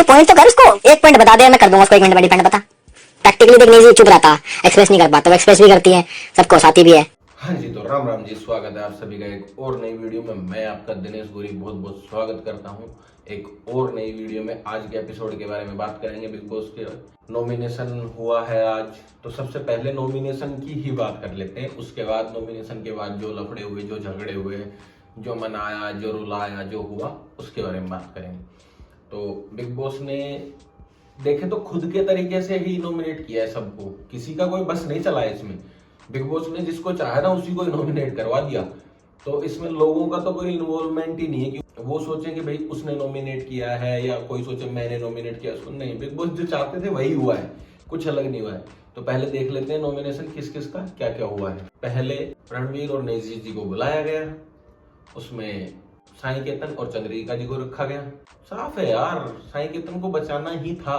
तो पॉइंट तो कर उसको, एक पॉइंट बता दे, मैं कर दूंगा उसको 1 मिनट में डिपेंड। बता। प्रैक्टिकली देखने से चुप रहता, एक्सप्रेस नहीं कर पाता, वो एक्सप्रेस भी करती है, सबको हंसाती भी है। हाँ जी, तो राम राम जी, स्वागत है आप सभी का एक और नई वीडियो में। मैं आपका दिनेश गोरी बहुत बहुत स्वागत करता हूँ एक और नई वीडियो में। आज के एपिसोड के बारे में बात करेंगे। बिग बॉस के नॉमिनेशन हुआ है आज, तो सबसे पहले नॉमिनेशन की ही बात कर लेते हैं। उसके बाद नॉमिनेशन के बाद जो लफड़े हुए, जो झगड़े हुए, जो मनाया, जो रुलाया, जो हुआ, उसके बारे में बात करेंगे। तो बिग बॉस ने देखे तो खुद के तरीके से ही नॉमिनेट किया है सबको, किसी का कोई बस नहीं चला है इसमें। बिग बॉस ने जिसको चाहा ना उसी को नॉमिनेट करवा दिया। तो इसमें लोगों का तो कोई इन्वॉल्वमेंट ही नहीं है कि वो सोचे कि भाई उसने नॉमिनेट किया है या कोई सोचे मैंने नॉमिनेट किया उसको। नहीं, बिग बॉस जो चाहते थे वही हुआ है, कुछ अलग नहीं हुआ है। तो पहले देख लेते हैं नॉमिनेशन किस किस का क्या क्या हुआ है। पहले रणवीर और नेजी जी को बुलाया गया, उसमें साई केतन और चंद्रिका जी को रखा गया। साफ है यार, साई केतन को बचाना ही था,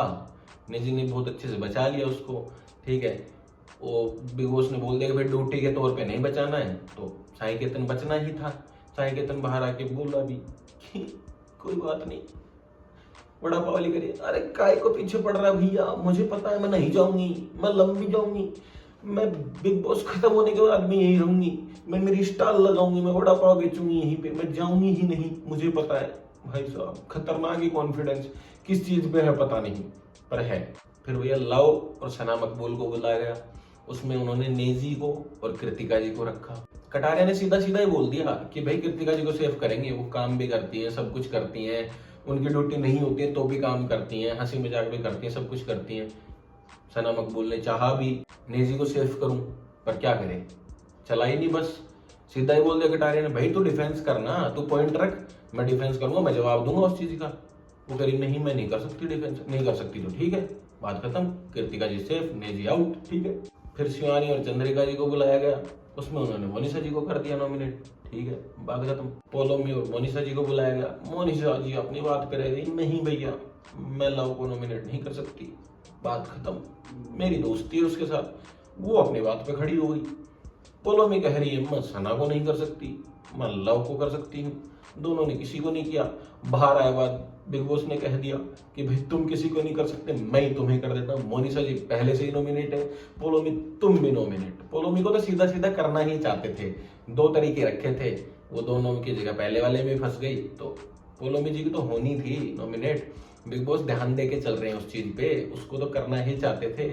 नेजी ने बहुत अच्छे से बचा लिया उसको। ठीक है, वो बिग बॉस ने बोल दिया कि भाई ड्यूटी के तौर पे नहीं बचाना है, तो साई केतन बचना ही था। साई केतन बाहर आके बोला भी कि कोई बात नहीं, बड़ा पावली करिए। अरे काय को पीछे पड़ रहा है भैया, मुझे पता है मैं नहीं जाऊंगी, मैं लंबी जाऊंगी, मैं बिग बॉस खत्म होने के बाद मैं यही रहूंगी, मैं मेरी स्टॉल लगाऊंगी, मैं बड़ा पाव बेचूंगी यहीं पे, मैं जाऊंगी ही नहीं, मुझे पता है। भाई साहब, खतरनाक ही कॉन्फिडेंस, किस चीज पे है पता नहीं, पर है। फिर भैया लव और सना मकबूल को बुलाया गया, उसमें उन्होंने नेजी को और कृतिका जी को रखा। कटारिया ने सीधा सीधा ही बोल दिया कि भाई कृतिका जी को सेव करेंगे, वो काम भी करती है, सब कुछ करती हैं, उनकी ड्यूटी नहीं होती है तो भी काम करती हैं, हंसी मजाक भी करती हैं, सब कुछ करती हैं। सना मकबूल ने चाहा भी नेजी को सेव करूं, पर क्या करे, चला ही नहीं बस। सीधा ही बोल दिया कटारिया ने, भाई तू डिफेंस करना, तू पॉइंट रख, मैं डिफेंस करूंगा, मैं जवाब दूंगा उस चीज का। वो करी नहीं, मैं नहीं कर सकती डिफेंस, नहीं कर सकती तो ठीक है, बात खत्म। कृतिका जी सेफ, नेजी आउट, ठीक है। फिर शिवानी और चंद्रिका जी को बुलाया गया, उसमें उन्होंने मोनिशा जी को कर दिया नॉमिनेट, ठीक है, बात खत्म। पोलोमी और मोनिशा जी को बुलाया गया, मोनिशा जी अपनी बात पे रह गई, नहीं भैया मैं लव को नॉमिनेट नहीं कर सकती, बात खत्म, मेरी दोस्ती है उसके साथ, वो अपनी बात पे खड़ी हो गई। पोलोमी कह रही है मैं सना को नहीं कर सकती, मैं लव को कर सकती हूँ, दोनों ने किसी को नहीं किया। बाहर आए बाद बिग बॉस ने कह दिया कि भाई तुम किसी को नहीं कर सकते, मैं ही तुम्हें कर देता हूँ। मोनिशा जी पहले से ही नॉमिनेट है, पोलोमी तुम भी नॉमिनेट। पोलोमी को तो सीधा सीधा करना ही चाहते थे, दो तरीके रखे थे, वो दोनों की जगह पहले वाले में फंस गई, तो पोलोमी जी की तो होनी थी नॉमिनेट। बिग बॉस ध्यान दे के चल रहे हैं उस चीज पे, उसको तो करना ही चाहते थे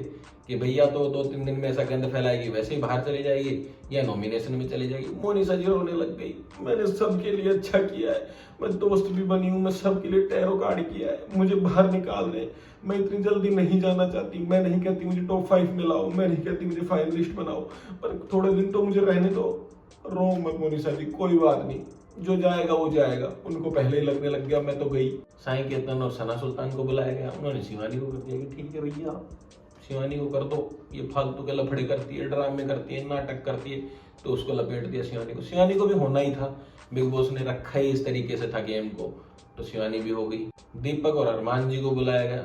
कि भैया तो 2-3 दिन में ऐसा गंद फैलाएगी, वैसे ही बाहर चली जाएगी या नॉमिनेशन में चली जाएगी। मोनिशा जी रोने लग गई, मैंने सबके लिए अच्छा किया है, मैं दोस्त भी बनी हूँ, मैं सबके लिए टैरो कार्ड किया है, मुझे बाहर निकाल दे, मैं इतनी जल्दी नहीं जाना चाहती, मैं नहीं कहती मुझे टॉप 5 में लाओ, मैं नहीं कहती मुझे फाइनलिस्ट बनाओ, पर थोड़े दिन तो मुझे रहने दो। रो मत मोनिशा जी, कोई बात नहीं, जो जाएगा वो जाएगा। उनको पहले ही लगने लग गया मैं तो गई। साई केतन और सना सुल्तान को बुलाया गया, उन्होंने शिवानी को कर दिया कि ठीक है भैया शिवानी को कर दो, ये फालतू के लफड़े करती है, ड्रामे करती है, नाटक करती है, तो उसको लपेट दिया शिवानी को। शिवानी को भी होना ही था, बिग बॉस ने रखा ही इस तरीके से था गेम को, तो शिवानी भी हो गई। दीपक और अरमान जी को बुलाया गया,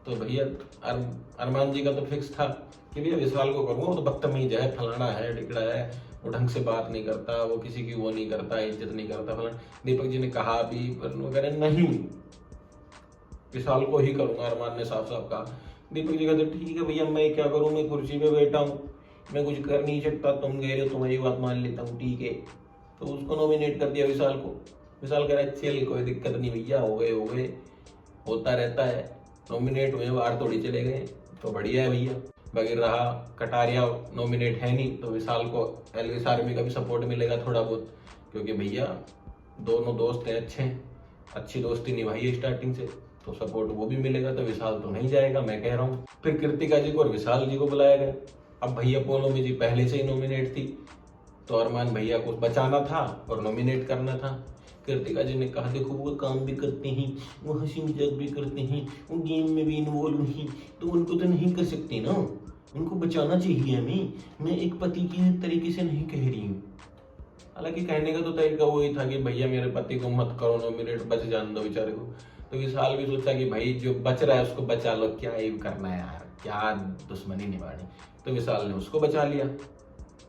तो भैया अरमान जी का तो फिक्स था कि भैया विशाल को करूंगा, वो तो बदतमीज है, फलाना है, टिकड़ा है, वो ढंग से बात नहीं करता, वो किसी की वो नहीं करता, इज्जत नहीं करता फलाना। दीपक जी ने कहा भी, पर वो कह रहे नहीं विशाल को ही करूंगा, अरमान ने साफ साफ कहा। दीपक जी कहते ठीक है भैया मैं क्या करूं, मैं कुर्सी पे बैठा हूं, मैं कुछ कर नहीं सकता, तुम कह रहे हो तुम्हारी बात मान लेता हूँ, ठीक है। तो उसको नॉमिनेट कर दिया विशाल को। विशाल कह रहा है चल कोई दिक्कत नहीं भैया, हो गए, होता रहता है, नॉमिनेट हुए बाहर थोड़ी चले गए, तो बढ़िया है भैया। बाकी रहा कटारिया नॉमिनेट है नहीं, तो विशाल को एलविस आर्मी का भी सपोर्ट मिलेगा थोड़ा बहुत, क्योंकि भैया दोनों दोस्त हैं, अच्छी दोस्ती निभाई है स्टार्टिंग से, तो सपोर्ट वो भी मिलेगा, तो विशाल तो नहीं जाएगा, मैं कह रहा हूँ। फिर कृतिका जी को और विशाल जी को बुलाया गया। अब भैया पोलोमी जी पहले से ही नॉमिनेट थी, तो अरमान भैया को बचाना था और नॉमिनेट करना था। कृतिका जी ने कहा देखो वो काम भी करते हैं, वो हंसी मजाक भी करते हैं, वो गेम में भी इन्वॉल्व हैं, तो उनको तो नहीं कर सकते ना, उनको बचाना चाहिए हमें, मैं एक पति की तरीके से नहीं कह रही हूँ। हालांकि कहने का तो तरीका वही था कि भैया मेरे पति को मत करो नॉमिनेट, बच जान दो बेचारे को। तो विशाल भी सोचा कि भाई जो बच रहा है उसको बचा लो, क्या ये करना है यार, क्या दुश्मनी निभानी, तो विशाल ने उसको बचा लिया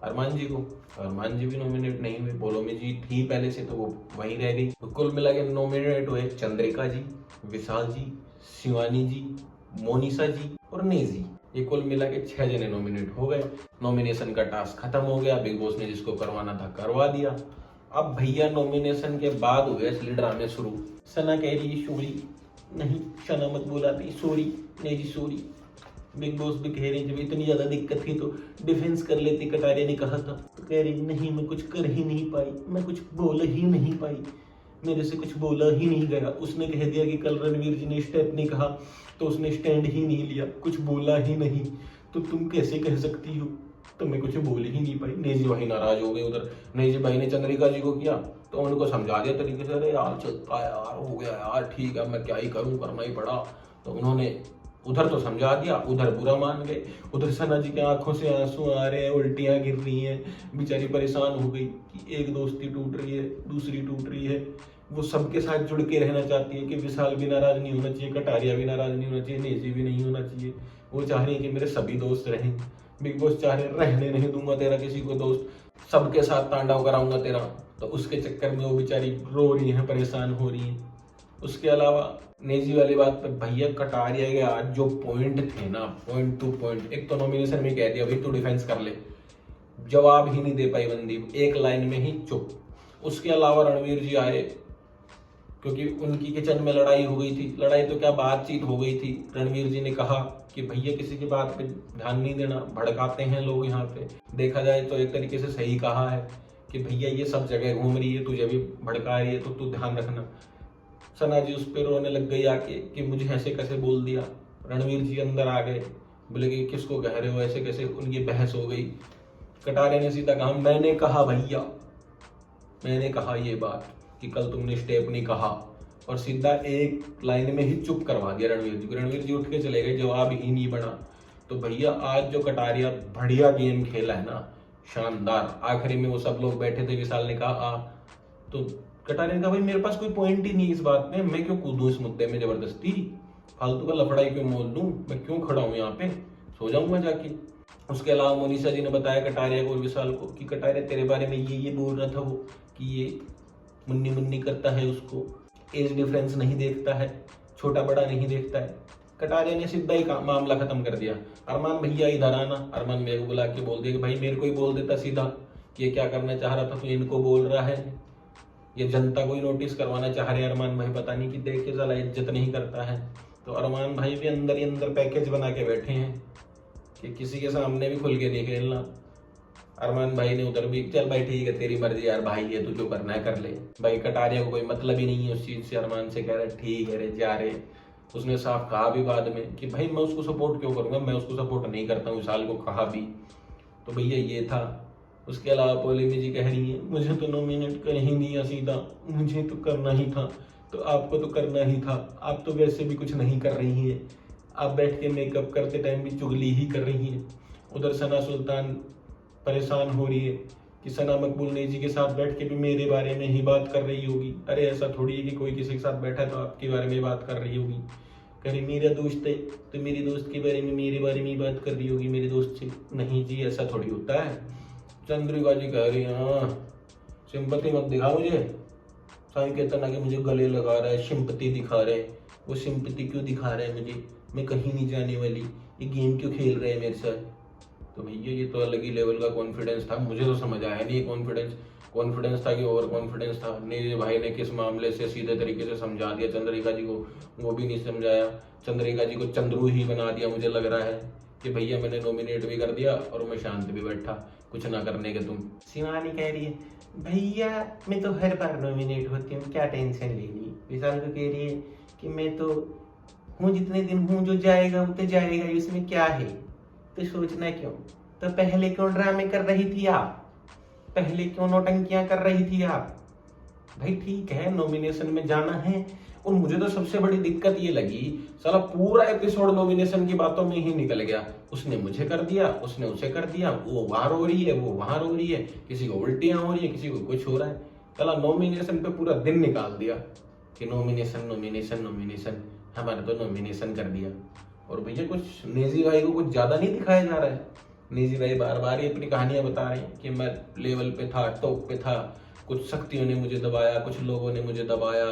अरमान जी को। अरमान जी भी नॉमिनेट नहीं हुए, पोलोमी जी थी पहले से तो वो वहीं रह गई। तो कुल मिला के नॉमिनेट हुए चंद्रिका जी, विशाल जी, शिवानी जी, मोनिसा जी और नेजी, ये कुल मिला के 6 जने नॉमिनेट हो गए। नॉमिनेशन का टास्क खत्म हो गया, बिग बॉस ने जिसको करवाना था करवा दिया। अब भैया नॉमिनेशन के बाद हुए असली ड्रामे शुरू। सना कह रही है सॉरी, नहीं सना मत बुलाती, sorry Naezy sorry. Big boss भी कह रहे हैं जब इतनी ज्यादा दिक्कत थी तो डिफेंस कर लेती, कटारिया ने कहा था। तो कह रही नहीं मैं कुछ कर ही नहीं पाई, मैं कुछ बोल ही नहीं पाई, मेरे से कुछ बोला ही नहीं गया। उसने कह दिया कि कल रणवीर जी ने स्टेप नहीं कहा तो उसने स्टैंड ही नहीं लिया, कुछ बोला ही नहीं, तो तुम कैसे कह सकती हो, तो मैं कुछ बोल ही नहीं पाई। नेजी भाई नाराज हो गए। उधर नेजी भाई ने चंद्रिका जी को किया तो उनको समझा दिया तरीके से, अरे यार चलता है यार, हो गया यार, ठीक है मैं क्या ही करूं, करना ही पड़ा। तो उन्होंने उधर तो समझा दिया, उधर बुरा मान गए। उधर सना जी के आंखों से आंसू आ रहे हैं, उल्टियां गिर रही हैं, बेचारी परेशान हो गई कि एक दोस्ती टूट रही है, दूसरी टूट रही है। वो सबके साथ जुड़ के रहना चाहती है कि विशाल भी नाराज नहीं होना चाहिए, कटारिया भी नाराज नहीं होना चाहिए, नेजी भी नहीं होना चाहिए। वो चाह रही है कि मेरे सभी दोस्त रहें। बिग बॉस चाह रहे रहने नहीं दूंगा तेरा किसी को दोस्त, सबके साथ तांडव कराऊंगा तेरा। तो उसके चक्कर में वो बेचारी रो रही है, परेशान हो रही है। उसके अलावा नेजी वाली बात पे भैया कटारिया के आज जो पॉइंट थे ना, पॉइंट टू पॉइंट। एक तो नॉमिनेशन में कह दिया भाई तू डिफेंस कर ले, जवाब ही नहीं दे पाई बंदी, एक लाइन में ही चुप। उसके अलावा रणवीर जी आए क्योंकि उनकी किचन में लड़ाई हो गई थी, लड़ाई तो क्या बातचीत हो गई थी। रणवीर जी ने कहा कि भैया किसी की बात पे ध्यान नहीं देना, भड़काते हैं लोग यहाँ पे। देखा जाए तो एक तरीके से सही कहा है कि भैया ये सब जगह घूम रही है, तुझे भी भड़का रही है तो तू ध्यान रखना। सना जी उस पर रोने लग गई आके कि मुझे ऐसे कैसे बोल दिया। रणवीर जी अंदर आ गए, बोले कि किसको कह रहे हो ऐसे कैसे, उनकी बहस हो गई। कटारे ने सीधा कहा मैंने कहा भैया, मैंने कहा ये बात कि कल तुमने स्टेप नहीं कहा, और सीधा एक लाइन में ही चुप करवा दिया रणवीर जी को। रणवीर जी उठ के चले गए, जवाब ही नहीं बना। तो भैया आज जो कटारिया बढ़िया गेम खेला है ना, शानदार। आखिरी में वो सब लोग बैठे थे, विशाल ने कहा आ, तो कटारिया ने कहा भाई मेरे पास कोई पॉइंट ही नहीं इस बात में, मैं क्यों कूदूं इस मुद्दे में जबरदस्ती, फालतू का लफड़ाई क्यों मोल दूं, मैं क्यों खड़ा हूं यहाँ पे, सो जाऊंगा जाके। उसके अलावा मोनिसा जी ने बताया कटारिया को और विशाल को कि कटारिया तेरे बारे में ये बोल रहा था वो कि ये मुन्नी मुन्नी करता है, उसको एज डिफरेंस नहीं देखता है, छोटा बड़ा नहीं देखता है। कटारिया ने सीधा ही मामला खत्म कर दिया। अरमान भैया इधर आना, अरमान भैया को बुला के बोल दिया कि भाई मेरे को ही बोल देता सीधा कि ये क्या करना चाह रहा था, तो इनको बोल रहा है, ये जनता को ही नोटिस करवाना चाह रहे हैं अरमान भाई, पता नहीं कि देख के साला इज्जत नहीं करता है। तो अरमान भाई भी अंदर ही अंदर पैकेज बना के बैठे हैं कि किसी के सामने भी खुल के नहीं खेलना। अरमान भाई ने उधर भी चल भाई ठीक है तेरी मर्जी यार भाई है, तू जो करना है कर ले भाई। कटारिया को कोई मतलब ही नहीं है उस चीज से, अरमान से कह रहे ठीक है रे जा रे। उसने साफ कहा भी बाद में कि भाई मैं उसको सपोर्ट क्यों करूंगा, मैं उसको सपोर्ट नहीं करता हूँ, विशाल को कहा भी। तो भैया ये था। उसके अलावा पॉलिमी जी कह रही है मुझे तो नॉमिनेट कर ही दिया सीधा, मुझे तो करना ही था, तो आपको तो करना ही था, आप तो वैसे भी कुछ नहीं कर रही हैं, आप बैठ के मेकअप करते टाइम भी चुगली ही कर रही हैं। उधर सना सुल्तान परेशान हो रही है कि सना मकबूल नेजी के साथ बैठ के भी मेरे बारे में ही बात कर रही होगी। अरे ऐसा थोड़ी है कि कोई किसी के साथ बैठा है तो आपके बारे में बात कर रही होगी। कह रही मेरा दोस्त है तो मेरे दोस्त के बारे में मेरे बारे में ही बात कर रही होगी मेरे दोस्त से। नहीं जी ऐसा थोड़ी होता है। चंद्रिका जी कह रही हाँ सिंपति मत दिखा मुझे, साई कहता ना कि मुझे गले लगा रहा है, सिंपति दिखा रहे, वो सिंपति क्यों दिखा रहा है मुझे, मैं कहीं नहीं जाने वाली, ये गेम क्यों खेल रहे हैं मेरे साथ। तो भैया ये तो अलग ही लेवल का कॉन्फिडेंस था, मुझे तो समझ आया नहीं कॉन्फिडेंस था कि ओवर कॉन्फिडेंस था। नेजी भाई ने किस मामले से सीधे तरीके से समझा दिया चंद्रिका जी को, वो भी नहीं समझाया। चंद्रिका जी को चंद्रू ही बना दिया, मुझे लग रहा है कि भैया मैंने नॉमिनेट भी कर दिया और मैं शांत भी बैठा, कुछ ना करने के तुम। शिवानी कह रही है भैया मैं तो हर बार नॉमिनेट होती हूँ, क्या टेंशन लेनी। विशाल को कह रही है कि मैं तो हूँ जितने दिन हूँ, जो जाएगा वो तो जाएगा, इसमें क्या है, तो सोचना क्यों। तो पहले क्यों ड्रामे कर रही थी आप, पहले क्यों नौटंकियां कर रही थी आप। भाई ठीक है नॉमिनेशन में जाना है। और मुझे तो सबसे बड़ी दिक्कत ये लगी, साला पूरा एपिसोड नॉमिनेशन की बातों में ही निकल गया। उसने मुझे कर दिया, उसने उसे कर दिया, वो वहां रो रही है, वो वहां रो रही है, किसी को उल्टियां हो रही है, किसी को कुछ हो रहा है। साला नॉमिनेशन पे पूरा दिन निकाल दिया कि नॉमिनेशन नॉमिनेशन नॉमिनेशन, हमारे तो नॉमिनेशन कर दिया। और भैया कुछ नेजी भाई को कुछ ज्यादा नहीं दिखाया जा रहा है। नेजी भाई बार बार ही अपनी कहानियां बता रहे हैं कि मैं लेवल पे था, टॉप पे था, कुछ शक्तियों ने मुझे दबाया, कुछ लोगों ने मुझे दबाया,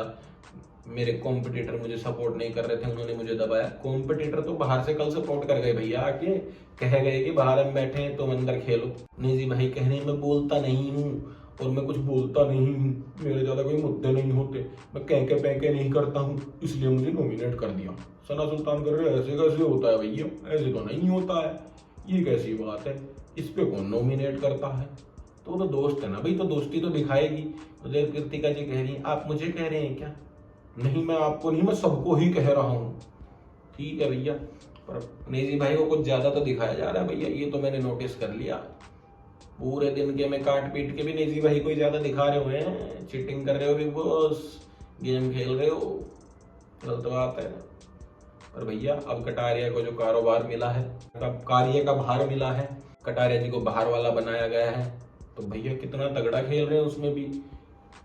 मेरे कॉम्पिटिटर मुझे सपोर्ट नहीं कर रहे थे, उन्होंने मुझे दबाया। कॉम्पिटिटर तो बाहर से कल सपोर्ट कर गए भैया, आके कह गए कि बाहर हम बैठे हैं तुम अंदर खेलो। निजी भाई कह रहे हैं मैं बोलता नहीं हूँ और मैं कुछ बोलता नहीं हूँ, मेरे ज्यादा कोई मुद्दे नहीं होते, मैं कहके पैके नहीं करता हूँ, इसलिए मुझे नॉमिनेट कर दिया। सना सुल्तान कर रहे ऐसे कैसे होता है भैया, ऐसे तो नहीं होता है, ये कैसी बात है, इस पे कौन नॉमिनेट करता है। तो वो तो दोस्त है ना भाई, तो दोस्ती तो दिखाएगी। उदय कृतिका जी कह रही हैं आप मुझे कह रहे हैं क्या? नहीं मैं आपको नहीं, मैं सबको ही कह रहा हूँ। ठीक है भैया, पर नेजी भाई को कुछ ज्यादा तो दिखाया जा रहा है भैया, ये तो मैंने नोटिस कर लिया। पूरे दिन के में काट पीट के भी नेजी भाई को ज्यादा दिखा रहे हुए हैं, चीटिंग कर रहे हो बिग बॉस, गेम खेल रहे हो, गलत बात है। और भैया अब कटारिया को जो कारोबार मिला है, कार्य का भार मिला है, कटारिया जी को बाहर वाला बनाया गया है, तो भैया कितना तगड़ा खेल रहे हैं। उसमें भी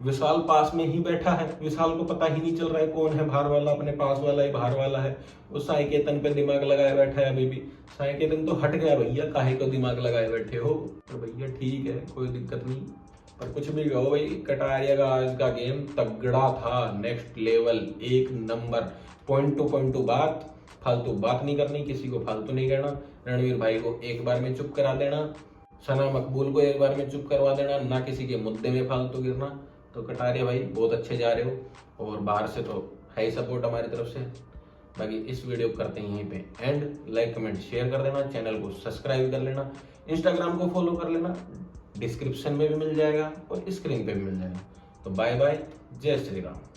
विशाल पास में ही बैठा है, विशाल को पता ही नहीं चल रहा है कौन है बाहर वाला, अपने पास वाला ही बाहर वाला है। वो साई केतन पे दिमाग लगाए बैठा है अभी भी। साई केतन तो हट गया भैया, काहे को दिमाग लगाए बैठे हो। तो भैया ठीक है, कोई दिक्कत नहीं, पर कुछ भी कहो भाई, कटारिया का आज का गेम तगड़ा था, नेक्स्ट लेवल, एक नंबर। पॉइंट टू बात, फालतू बात नहीं करनी, किसी को फालतू नहीं कहना, रणवीर भाई को एक बार में चुप करा देना, सना मकबूल को एक बार में चुप करवा देना, ना किसी के मुद्दे में फालतू गिरना। तो कटारिया भाई बहुत अच्छे जा रहे हो, और बाहर से तो है ही सपोर्ट हमारी तरफ से। बाकी इस वीडियो को करते हैं यहीं पे एंड, लाइक कमेंट शेयर कर देना, चैनल को सब्सक्राइब कर लेना, इंस्टाग्राम को फॉलो कर लेना, डिस्क्रिप्शन में भी मिल जाएगा और स्क्रीन पे भी मिल जाएगा। तो बाय बाय, जय श्री राम।